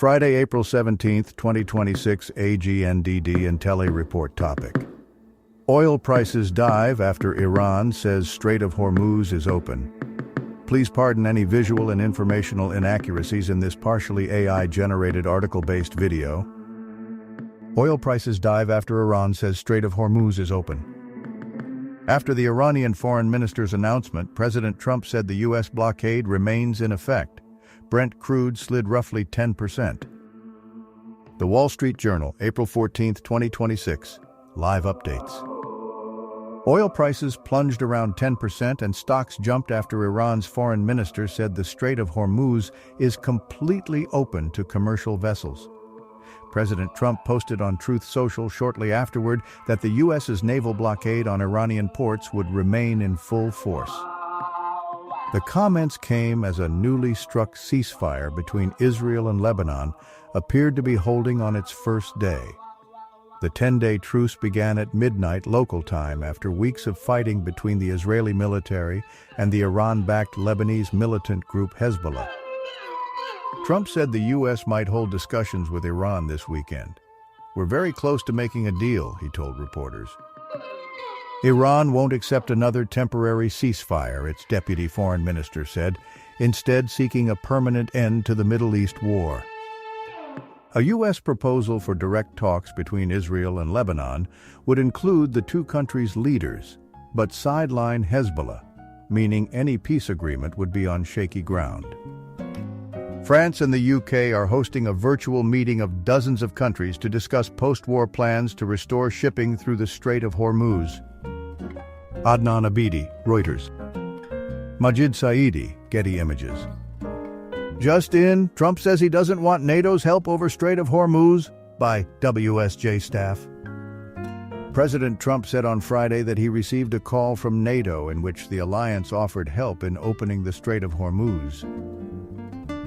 Friday, April 17th, 2026, AGNDD and Tele Report topic. Oil prices dive after Iran says Strait of Hormuz is open. Please pardon any visual and informational inaccuracies in this partially AI-generated article-based video. Oil prices dive after Iran says Strait of Hormuz is open. After the Iranian foreign minister's announcement, President Trump said the U.S. blockade remains in effect. Brent crude slid roughly 10%. The Wall Street Journal, April 14, 2026. Live updates. Oil prices plunged around 10% and stocks jumped after Iran's foreign minister said the Strait of Hormuz is completely open to commercial vessels. President Trump posted on Truth Social shortly afterward that the U.S.'s naval blockade on Iranian ports would remain in full force. The comments came as a newly struck ceasefire between Israel and Lebanon appeared to be holding on its first day. The 10-day truce began at midnight local time after weeks of fighting between the Israeli military and the Iran-backed Lebanese militant group Hezbollah. Trump said the U.S. might hold discussions with Iran this weekend. "We're very close to making a deal," he told reporters. Iran won't accept another temporary ceasefire, its deputy foreign minister said, instead seeking a permanent end to the Middle East war. A U.S. proposal for direct talks between Israel and Lebanon would include the two countries' leaders, but sideline Hezbollah, meaning any peace agreement would be on shaky ground. France and the UK are hosting a virtual meeting of dozens of countries to discuss post-war plans to restore shipping through the Strait of Hormuz. Adnan Abidi, Reuters. Majid Saidi, Getty Images. Just in, Trump says he doesn't want NATO's help over Strait of Hormuz, by WSJ staff. President Trump said on Friday that he received a call from NATO in which the alliance offered help in opening the Strait of Hormuz.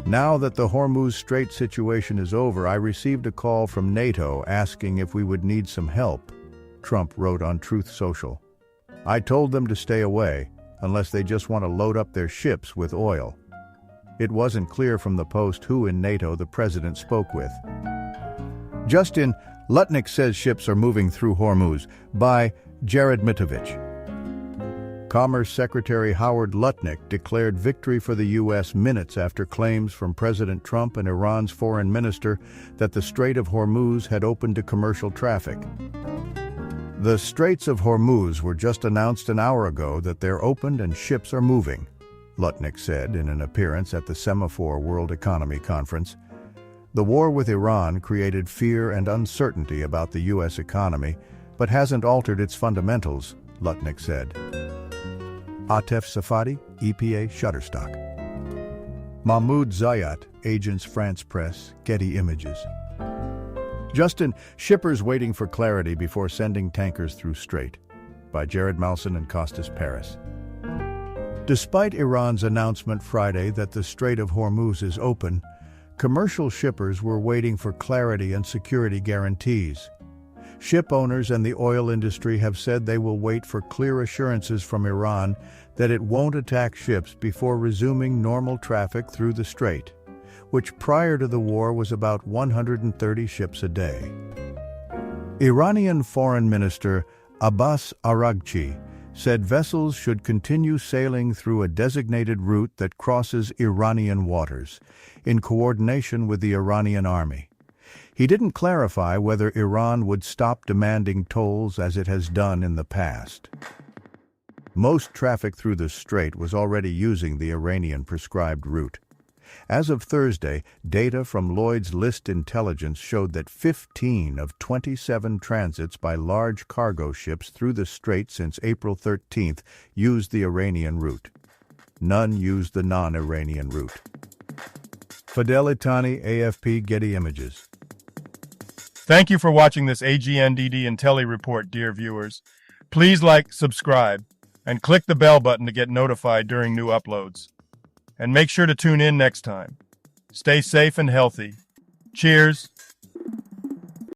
"Now that the Hormuz Strait situation is over, I received a call from NATO asking if we would need some help," Trump wrote on Truth Social. "I told them to stay away, unless they just want to load up their ships with oil." It wasn't clear from the post who in NATO the president spoke with. Justin Lutnick says ships are moving through Hormuz, by Jared Mitovich. Commerce Secretary Howard Lutnick declared victory for the U.S. minutes after claims from President Trump and Iran's foreign minister that the Strait of Hormuz had opened to commercial traffic. "The Straits of Hormuz were just announced an hour ago that they're opened and ships are moving," Lutnick said in an appearance at the Semaphore World Economy Conference. "The war with Iran created fear and uncertainty about the U.S. economy, but hasn't altered its fundamentals," Lutnick said. Atef Safadi, EPA Shutterstock. Mahmoud Zayat, Agence France Presse, Getty Images. Justin, shippers waiting for clarity before sending tankers through Strait, by Jared Malson and Costas Paris. Despite Iran's announcement Friday that the Strait of Hormuz is open, commercial shippers were waiting for clarity and security guarantees. Ship owners and the oil industry have said they will wait for clear assurances from Iran that it won't attack ships before resuming normal traffic through the strait, which prior to the war was about 130 ships a day. Iranian Foreign Minister Abbas Araghchi said vessels should continue sailing through a designated route that crosses Iranian waters, in coordination with the Iranian army. He didn't clarify whether Iran would stop demanding tolls as it has done in the past. Most traffic through the strait was already using the Iranian prescribed route. As of Thursday, data from Lloyd's List Intelligence showed that 15 of 27 transits by large cargo ships through the strait since April 13th used the Iranian route. None used the non-Iranian route. Fidel Itani, AFP, Getty Images. Thank you for watching this AGNDD and Tele Report, dear viewers. Please like, subscribe, and click the bell button to get notified during new uploads. And make sure to tune in next time. Stay safe and healthy. Cheers.